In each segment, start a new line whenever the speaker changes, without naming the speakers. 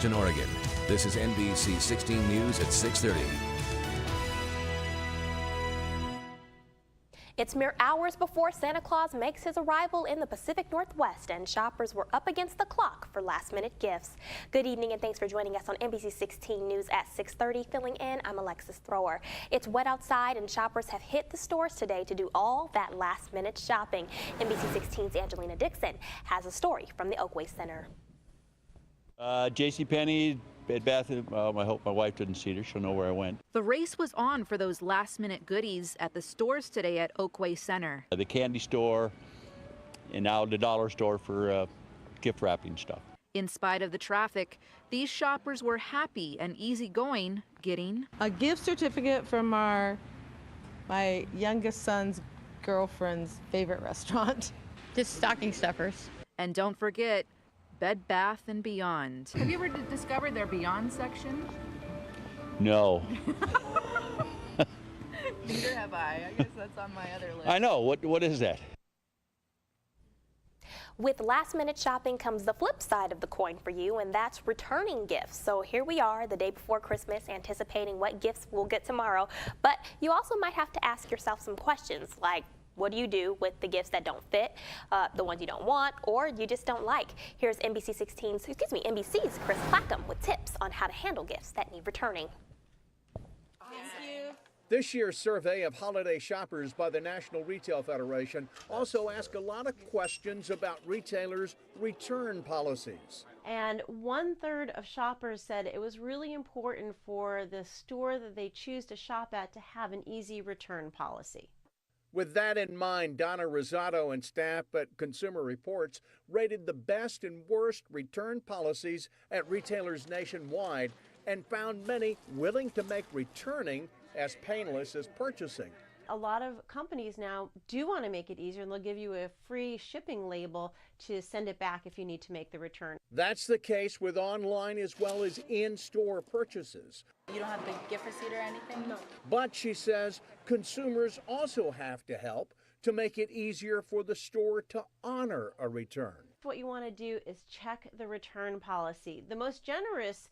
Eastern Oregon. This is NBC 16 News at 6:30.
It's mere hours before Santa Claus makes his arrival in the Pacific Northwest, and shoppers were up against the clock for last-minute gifts. Good evening, and thanks for joining us on NBC 16 News at 6:30. Filling in, I'm Alexis Thrower. It's wet outside, and shoppers have hit the stores today to do all that last-minute shopping. NBC 16's Angelina Dixon has a story from the Oakway Center.
JCPenney, Bed Bath. I hope my wife didn't see it. She'll know where I went.
The race was on for those last-minute goodies at the stores today at Oakway Center.
The candy store and now the dollar store for gift wrapping stuff.
In spite of the traffic, these shoppers were happy and easygoing getting
a gift certificate from my youngest son's girlfriend's favorite restaurant.
Just stocking stuffers.
And don't forget, Bed Bath & Beyond. Have you ever discovered their Beyond section?
No.
Neither have I. I guess that's on my other list.
I know. What is that?
With last-minute shopping comes the flip side of the coin for you, and that's returning gifts. So here we are, the day before Christmas, anticipating what gifts we'll get tomorrow. But you also might have to ask yourself some questions like, what do you do with the gifts that don't fit, the ones you don't want, or you just don't like? Here's NBC's Chris Clackham with tips on how to handle gifts that need returning.
This year's survey of holiday shoppers by the National Retail Federation also asked a lot of questions about retailers' return policies.
And 1/3 of shoppers said it was really important for the store that they choose to shop at to have an easy return policy.
With that in mind, Donna Rosado and staff at Consumer Reports rated the best and worst return policies at retailers nationwide and found many willing to make returning as painless as purchasing.
A lot of companies now do want to make it easier, and they'll give you a free shipping label to send it back if you need to make the return.
That's the case with online as well as in-store purchases.
You don't have the gift receipt or anything? No.
But she says consumers also have to help to make it easier for the store to honor a return.
What you want to do is check the return policy. The most generous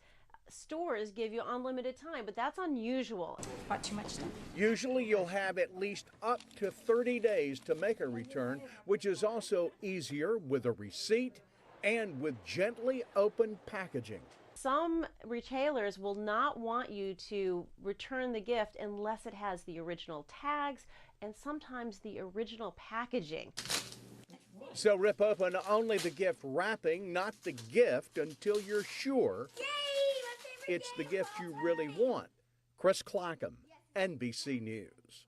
stores give you unlimited time, but that's unusual.
Bought too much stuff.
Usually you'll have at least up to 30 days to make a return, which is also easier with a receipt and with gently opened packaging.
Some retailers will not want you to return the gift unless it has the original tags and sometimes the original packaging.
So rip open only the gift wrapping, not the gift, until you're sure it's the gift you really want. Chris Clackham, NBC News.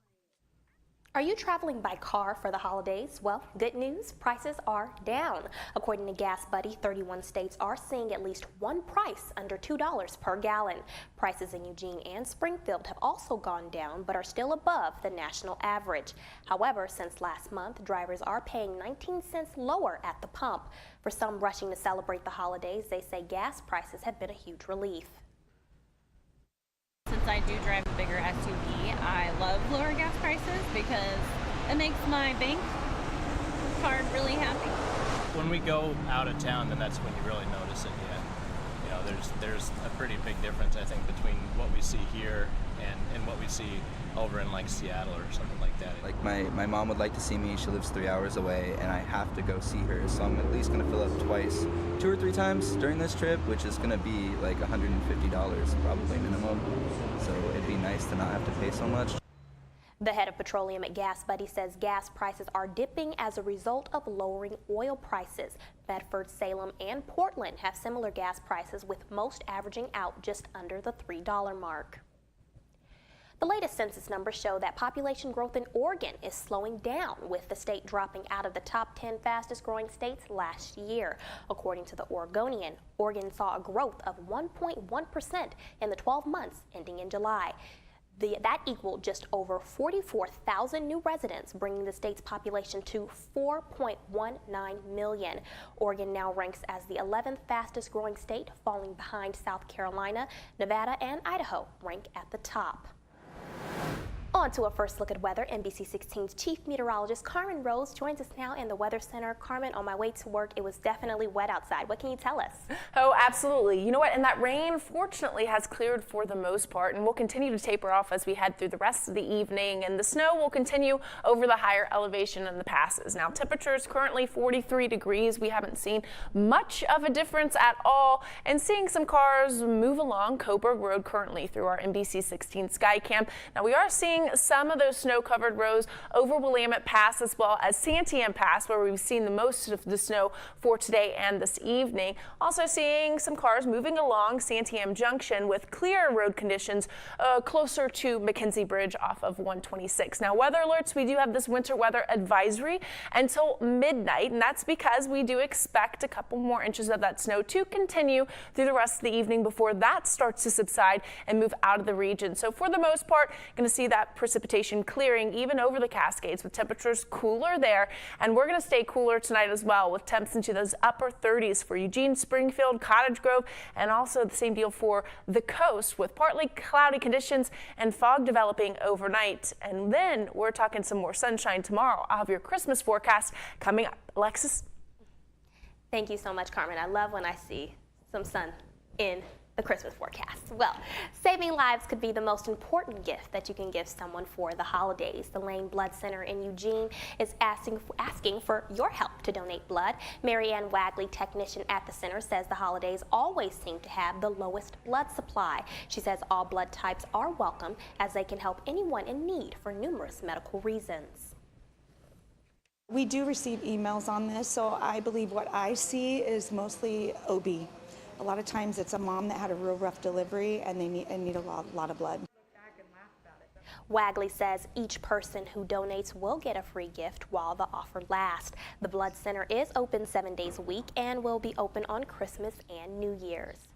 Are you traveling by car for the holidays? Well, good news, prices are down. According to Gas Buddy, 31 states are seeing at least one price under $2 per gallon. Prices in Eugene and Springfield have also gone down, but are still above the national average. However, since last month, drivers are paying 19 cents lower at the pump. For some rushing to celebrate the holidays, they say gas prices have been a huge relief.
Since I do drive a bigger SUV, I love lower gas prices because it makes my bank card really happy.
When we go out of town, then that's when you really notice it. You know, there's a pretty big difference, I think, between what we see here and what we see over in like Seattle or something like that.
Like my mom would like to see me. She lives 3 hours away, and I have to go see her. So I'm at least going to fill up twice, 2 or 3 times during this trip, which is going to be like $150 probably minimum. So it'd be nice to not have to pay so much.
The head of petroleum at Gas Buddy says gas prices are dipping as a result of lowering oil prices. Bedford, Salem, and Portland have similar gas prices, with most averaging out just under the $3 mark. The latest census numbers show that population growth in Oregon is slowing down, with the state dropping out of the top 10 fastest growing states last year. According to the Oregonian, Oregon saw a growth of 1.1% in the 12 months ending in July. That equaled just over 44,000 new residents, bringing the state's population to 4.19 million. Oregon now ranks as the 11th fastest growing state, falling behind South Carolina. Nevada and Idaho rank at the top. On to a first look at weather. NBC 16's chief meteorologist Carmen Rose joins us now in the Weather Center. Carmen, on my way to work, it was definitely wet outside. What can you tell us?
Oh, absolutely. You know what? And that rain, fortunately, has cleared for the most part and will continue to taper off as we head through the rest of the evening. And the snow will continue over the higher elevation in the passes. Now, temperatures currently 43 degrees. We haven't seen much of a difference at all. And seeing some cars move along Coburg Road currently through our NBC 16 sky cam. Now, we are seeing some of those snow-covered roads over Willamette Pass as well as Santiam Pass, where we've seen the most of the snow for today and this evening. Also seeing some cars moving along Santiam Junction with clear road conditions closer to McKenzie Bridge off of 126. Now, weather alerts, we do have this winter weather advisory until midnight, and that's because we do expect a couple more inches of that snow to continue through the rest of the evening before that starts to subside and move out of the region. So for the most part, going to see that precipitation clearing even over the Cascades with temperatures cooler there, and we're going to stay cooler tonight as well with temps into those upper 30s for Eugene, Springfield, Cottage Grove, and also the same deal for the coast with partly cloudy conditions and fog developing overnight. And then we're talking some more sunshine tomorrow. I'll have your Christmas forecast coming up. Alexis?
Thank you so much, Carmen. I love when I see some sun in the Christmas forecast. Well, saving lives could be the most important gift that you can give someone for the holidays. The Lane Blood Center in Eugene is asking for your help to donate blood. Mary Ann Wagley, technician at the center, says the holidays always seem to have the lowest blood supply. She says all blood types are welcome as they can help anyone in need for numerous medical reasons.
We do receive emails on this, so I believe what I see is mostly OB. A lot of times it's a mom that had a real rough delivery and they need a lot of blood.
Wagley says each person who donates will get a free gift while the offer lasts. The Blood Center is open 7 days a week and will be open on Christmas and New Year's.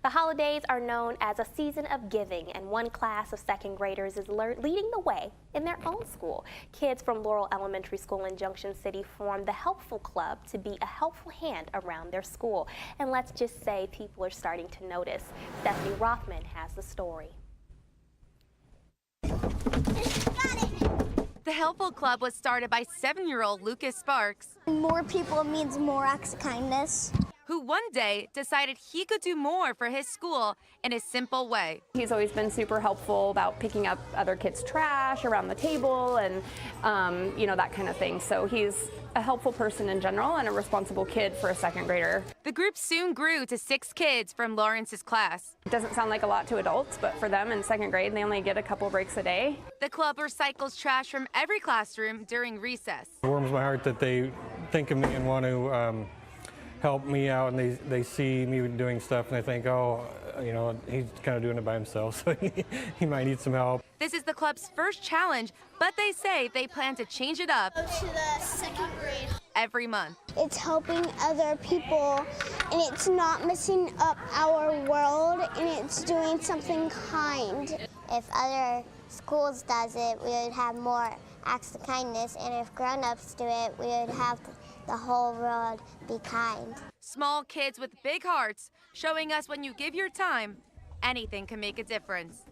The holidays are known as a season of giving, and one class of second graders is leading the way in their own school. Kids from Laurel Elementary School in Junction City formed the Helpful Club to be a helpful hand around their school. And let's just say people are starting to notice. Stephanie Rothman has the story.
The Helpful Club was started by 7-year-old Lucas Sparks.
More people means more acts of kindness.
Who one day decided he could do more for his school in a simple way.
He's always been super helpful about picking up other kids' trash around the table and, you know, that kind of thing. So he's a helpful person in general and a responsible kid for a second grader.
The group soon grew to 6 kids from Lawrence's class.
It doesn't sound like a lot to adults, but for them in second grade, they only get a couple breaks a day.
The club recycles trash from every classroom during recess.
It warms my heart that they think of me and want to help me out, and they see me doing stuff and they think, oh, you know, he's kind of doing it by himself, so he might need some help.
This is the club's first challenge, but they say they plan to change it up
Go to the second grade
every month.
It's helping other people, and it's not messing up our world, and it's doing something kind.
If other schools does it, we would have more acts of kindness, and if grown-ups do it, we would have the whole world be kind.
Small kids with big hearts, showing us when you give your time, anything can make a difference.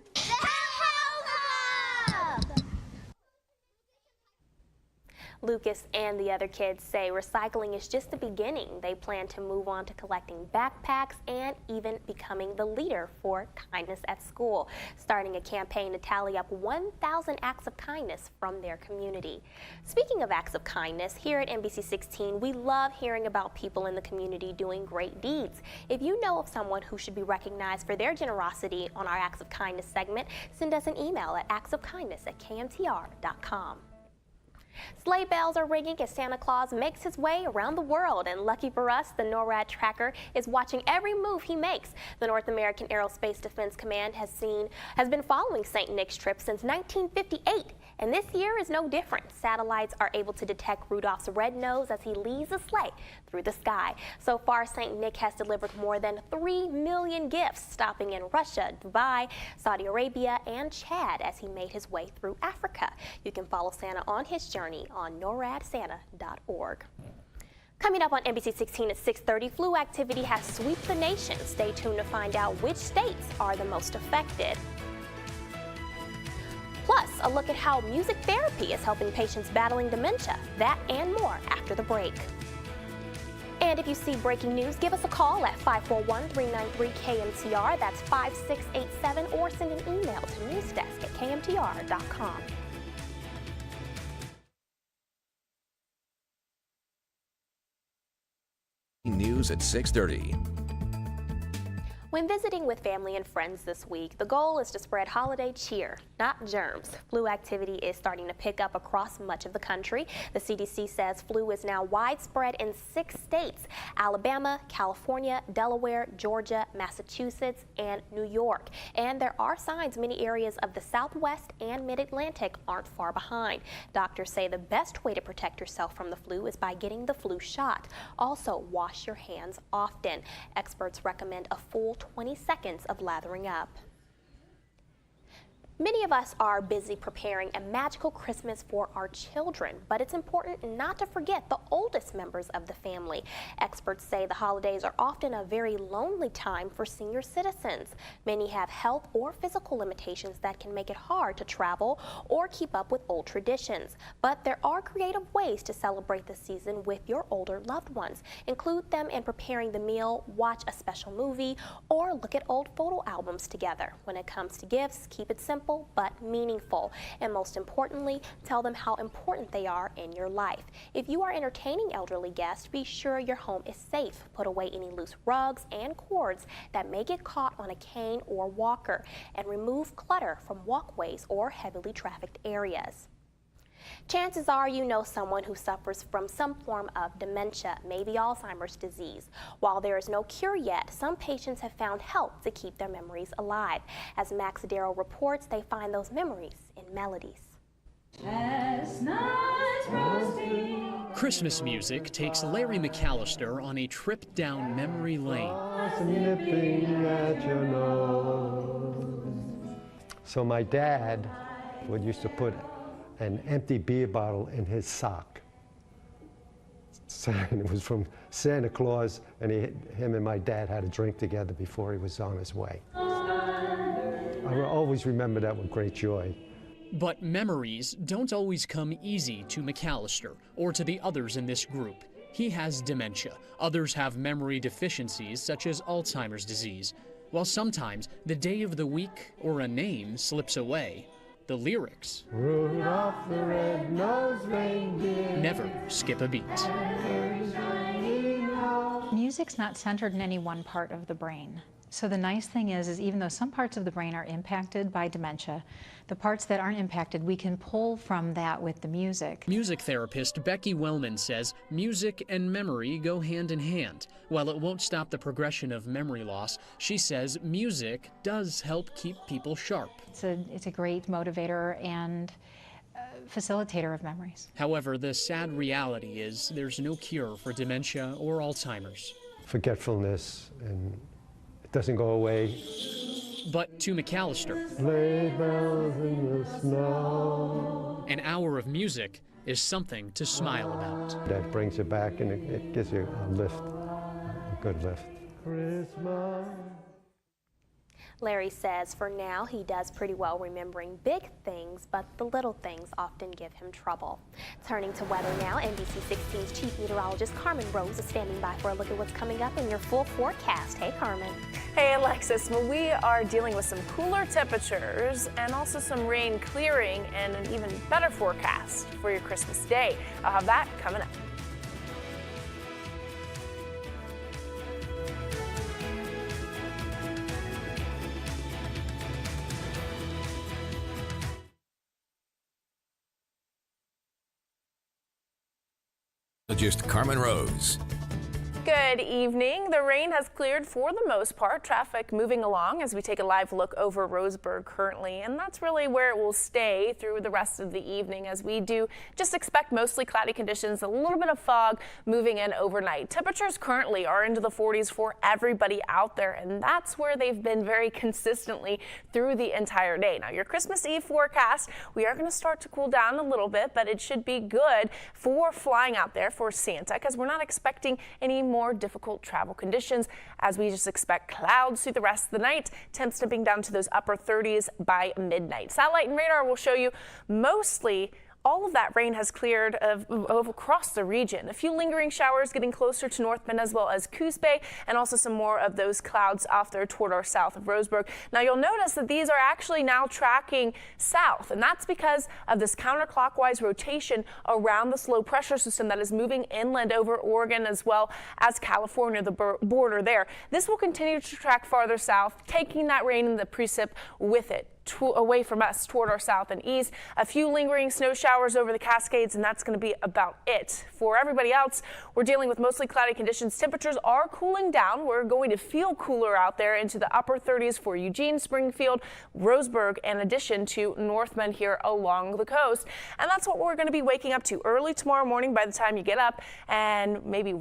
Lucas and the other kids say recycling is just the beginning. They plan to move on to collecting backpacks and even becoming the leader for kindness at school, starting a campaign to tally up 1,000 acts of kindness from their community. Speaking of acts of kindness, here at NBC 16, we love hearing about people in the community doing great deeds. If you know of someone who should be recognized for their generosity on our Acts of Kindness segment, send us an email at actsofkindness@kmtr.com. Sleigh bells are ringing as Santa Claus makes his way around the world, and lucky for us, the NORAD tracker is watching every move he makes. The North American Aerospace Defense Command has been following St. Nick's trip since 1958, and this year is no different. Satellites are able to detect Rudolph's red nose as he leads the sleigh through the sky. So far, St. Nick has delivered more than 3 million gifts, stopping in Russia, Dubai, Saudi Arabia, and Chad as he made his way through Africa. You can follow Santa on his journey on noradsanta.org. Coming up on NBC 16 at 6:30, flu activity has swept the nation. Stay tuned to find out which states are the most affected. Plus, a look at how music therapy is helping patients battling dementia. That and more after the break. And if you see breaking news, give us a call at 541-393-KMTR. That's 5687, or send an email to newsdesk@kmtr.com.
News at 6:30.
When visiting with family and friends this week, the goal is to spread holiday cheer, not germs. Flu activity is starting to pick up across much of the country. The CDC says flu is now widespread in 6 states: Alabama, California, Delaware, Georgia, Massachusetts, and New York. And there are signs many areas of the Southwest and Mid-Atlantic aren't far behind. Doctors say the best way to protect yourself from the flu is by getting the flu shot. Also, wash your hands often. Experts recommend a full 20 seconds of lathering up. Many of us are busy preparing a magical Christmas for our children, but it's important not to forget the oldest members of the family. Experts say the holidays are often a very lonely time for senior citizens. Many have health or physical limitations that can make it hard to travel or keep up with old traditions. But there are creative ways to celebrate the season with your older loved ones. Include them in preparing the meal, watch a special movie, or look at old photo albums together. When it comes to gifts, keep it simple but meaningful. And most importantly, tell them how important they are in your life. If you are entertaining elderly guests, be sure your home is safe. Put away any loose rugs and cords that may get caught on a cane or walker, and remove clutter from walkways or heavily trafficked areas. Chances are you know someone who suffers from some form of dementia, maybe Alzheimer's disease. While there is no cure yet, some patients have found help to keep their memories alive. As Max Darrow reports, they find those memories in melodies.
Christmas music takes Larry McAllister on a trip down memory lane.
So my dad used to put an empty beer bottle in his sock. And it was from Santa Claus, and him and my dad had a drink together before he was on his way. I will always remember that with great joy.
But memories don't always come easy to McAllister or to the others in this group. He has dementia. Others have memory deficiencies such as Alzheimer's disease. While sometimes the day of the week or a name slips away, the lyrics
Rudolph the red-nosed reindeer
never skip a beat.
Music's not centered in any one part of the brain. So the nice thing is even though some parts of the brain are impacted by dementia, the parts that aren't impacted, we can pull from that with the music.
Music therapist Becky Wellman says music and memory go hand in hand. While it won't stop the progression of memory loss, she says music does help keep people sharp.
It's a great motivator and facilitator of memories.
However, the sad reality is there's no cure for dementia or Alzheimer's.
Forgetfulness, and it doesn't go away.
But to McAllister,
sleigh bells in the snow,
an hour of music is something to smile about.
That brings you back, and it gives you a lift, a good lift. Christmas.
Larry says for now he does pretty well remembering big things, but the little things often give him trouble. Turning to weather now, NBC 16's Chief Meteorologist Carmen Rose is standing by for a look at what's coming up in your full forecast. Hey, Carmen.
Hey, Alexis. Well, we are dealing with some cooler temperatures and also some rain clearing and an even better forecast for your Christmas day. I'll have that coming up.
Just Carmen Rose.
Good evening. The rain has cleared for the most part. Traffic moving along as we take a live look over Roseburg currently, and that's really where it will stay through the rest of the evening as we do just expect mostly cloudy conditions, a little bit of fog moving in overnight. Temperatures currently are into the 40s for everybody out there, and that's where they've been very consistently through the entire day. Now, your Christmas Eve forecast, we are going to start to cool down a little bit, but it should be good for flying out there for Santa because we're not expecting any more more difficult travel conditions as we just expect clouds through the rest of the night. Temps dipping down to those upper 30s by midnight. Satellite and radar will show you mostly all of that rain has cleared of across the region. A few lingering showers getting closer to North Bend as well as Coos Bay, and also some more of those clouds off there toward our south of Roseburg. Now you'll notice that these are actually now tracking south, and that's because of this counterclockwise rotation around this low pressure system that is moving inland over Oregon as well as California, the border there. This will continue to track farther south, taking that rain and the precip with it. Away from us toward our south and east. A few lingering snow showers over the Cascades, and that's going to be about it. For everybody else, we're dealing with mostly cloudy conditions. Temperatures are cooling down. We're going to feel cooler out there into the upper 30s for Eugene, Springfield, Roseburg, in addition to North Bend here along the coast. And that's what we're going to be waking up to early tomorrow morning by the time you get up and maybe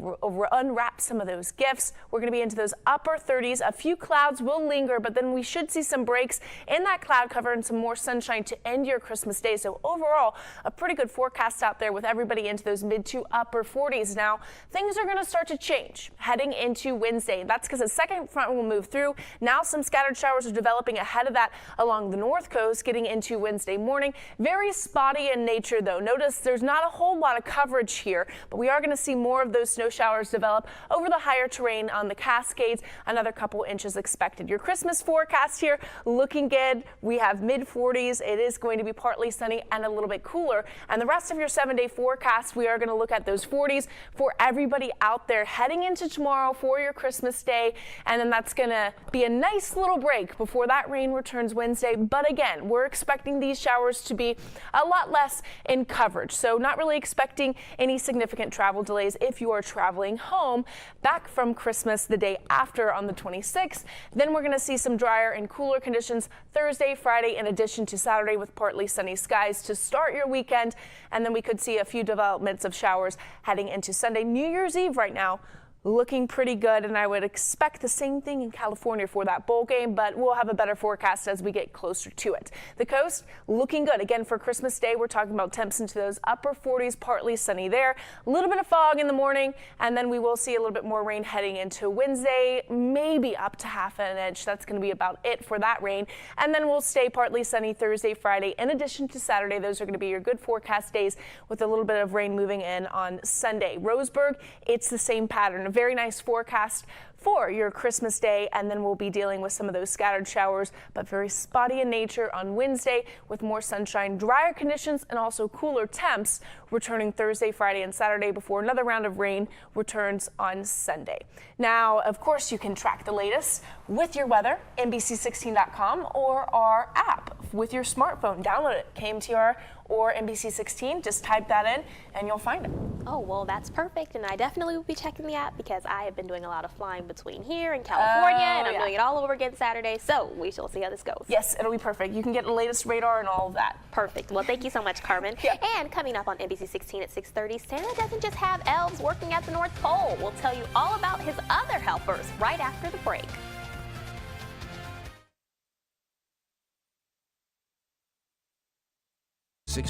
unwrap some of those gifts. We're going to be into those upper 30s. A few clouds will linger, but then we should see some breaks in that cloud cover and some more sunshine to end your Christmas day. So overall, a pretty good forecast out there with everybody into those mid to upper 40s. Now, things are going to start to change heading into Wednesday. That's because a second front will move through. Now some scattered showers are developing ahead of that along the north coast getting into Wednesday morning. Very spotty in nature, though. Notice there's not a whole lot of coverage here, but we are going to see more of those snow showers develop over the higher terrain on the Cascades. Another couple inches expected. Your Christmas forecast here looking good. We have mid 40s. It is going to be partly sunny and a little bit cooler. And the rest of your 7-day forecast, we are going to look at those 40s for everybody out there heading into tomorrow for your Christmas day. And then that's going to be a nice little break before that rain returns Wednesday. But again, we're expecting these showers to be a lot less in coverage. So not really expecting any significant travel delays if you are traveling home back from Christmas the day after on the 26th. Then we're going to see some drier and cooler conditions Thursday, Friday, in addition to Saturday with partly sunny skies to start your weekend. And then we could see a few developments of showers heading into Sunday. New Year's Eve right now looking pretty good, and I would expect the same thing in California for that bowl game, but we'll have a better forecast as we get closer to it. The coast looking good. Again, for Christmas Day, we're talking about temps into those upper 40s, partly sunny there. A little bit of fog in the morning, and then we will see a little bit more rain heading into Wednesday, maybe up to half an inch. That's going to be about it for that rain. And then we'll stay partly sunny Thursday, Friday, in addition to Saturday. Those are going to be your good forecast days with a little bit of rain moving in on Sunday. Roseburg, it's the same pattern. A very nice forecast for your Christmas day, and then we'll be dealing with some of those scattered showers, but very spotty in nature on Wednesday with more sunshine, drier conditions, and also cooler temps returning Thursday, Friday, and Saturday before another round of rain returns on Sunday. Now, of course, you can track the latest with your weather, NBC16.com, or our app with your smartphone. Download it, KMTR or NBC16. Just type that in and you'll find it.
Oh, well, that's perfect. And I definitely will be checking the app because I have been doing a lot of flying between here and California, and I'm doing it all over again Saturday. So we shall see how this goes.
Yes, it'll be perfect. You can get the latest radar and all of that.
Perfect. Well, thank you so much, Carmen.
Yep.
And coming up on NBC16 at 6:30, Santa doesn't just have elves working at the North Pole. We'll tell you all about his other helpers right after the break.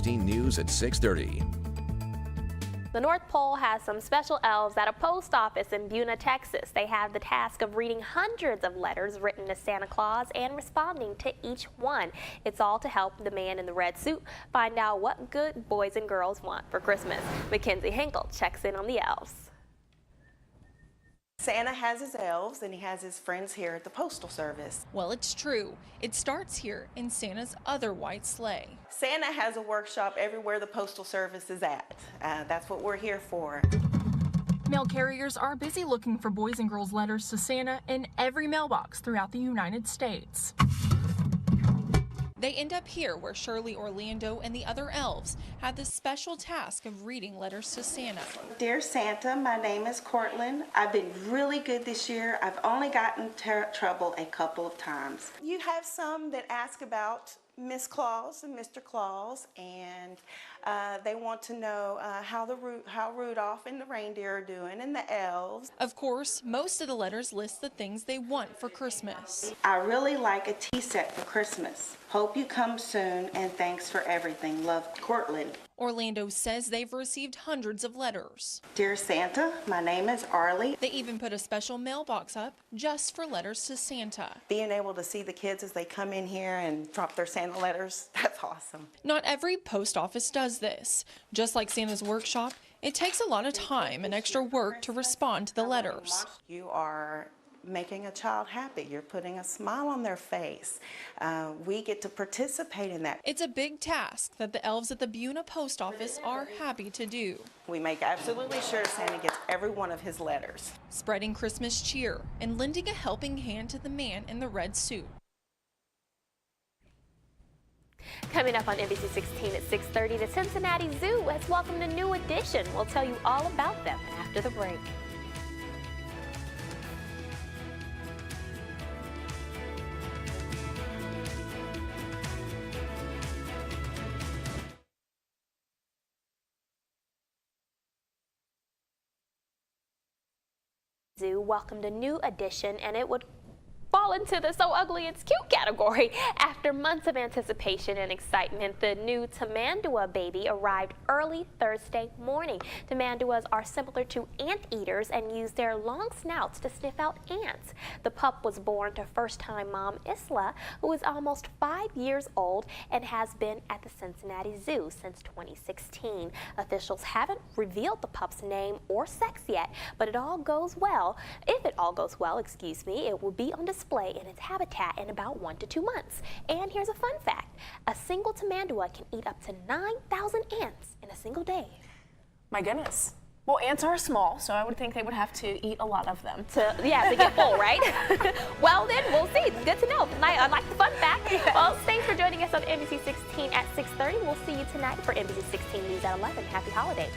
News at 6:30.
The North Pole has some special elves at a post office in Buna, Texas. They have the task of reading hundreds of letters written to Santa Claus and responding to each one. It's all to help the man in the red suit find out what good boys and girls want for Christmas. Mackenzie Hinkle checks in on the elves.
Santa has his elves and he has his friends here at the Postal Service.
Well, it's true. It starts here in Santa's other white sleigh.
Santa has a workshop everywhere the Postal Service is at. That's what we're here for.
Mail carriers are busy looking for boys and girls letters to Santa in every mailbox throughout the United States. They end up here where Shirley Orlando and the other elves had the special task of reading letters to Santa.
Dear Santa, my name is Cortland. I've been really good this year. I've only gotten trouble a couple of times. You have some that ask about Miss Claus and Mr. Claus, and they want to know how Rudolph and the reindeer are doing and the elves.
Of course, most of the letters list the things they want for Christmas.
I really like a tea set for Christmas. Hope you come soon, and thanks for everything. Love, Cortland.
Orlando says they've received hundreds of letters.
Dear Santa, my name is Arlie.
They even put a special mailbox up just for letters to Santa.
Being able to see the kids as they come in here and drop their Santa letters, that's awesome.
Not every post office does this. Just like Santa's workshop, it takes a lot of time and extra work to respond to the letters.
You are making a child happy. You're putting a smile on their face. We get to participate in that.
It's a big task that the elves at the Buna post office are happy to do.
We make absolutely sure Santa gets every one of his letters.
Spreading Christmas cheer and lending a helping hand to the man in the red suit.
Coming up on NBC 16 at 6:30, the Cincinnati Zoo has welcomed a new addition. We'll tell you all about them after the break. Zoo welcomed a new addition, and it would fall into the so ugly it's cute category. After months of anticipation and excitement, the new Tamandua baby arrived early Thursday morning. Tamanduas are similar to anteaters and use their long snouts to sniff out ants. The pup was born to first-time mom Isla, who is almost 5 years old and has been at the Cincinnati Zoo since 2016. Officials haven't revealed the pup's name or sex yet, but it all goes well. If it all goes well, it will be on display in its habitat in about 1 to 2 months. And here's a fun fact. A single Tamandua can eat up to 9,000 ants in a single day.
My goodness. Well, ants are small, so I would think they would have to eat a lot of them.
To get full, right? Well, then, we'll see. Good to know. I like the fun fact. Well, thanks for joining us on NBC 16 at 6:30. We'll see you tonight for NBC 16 News at 11. Happy holidays.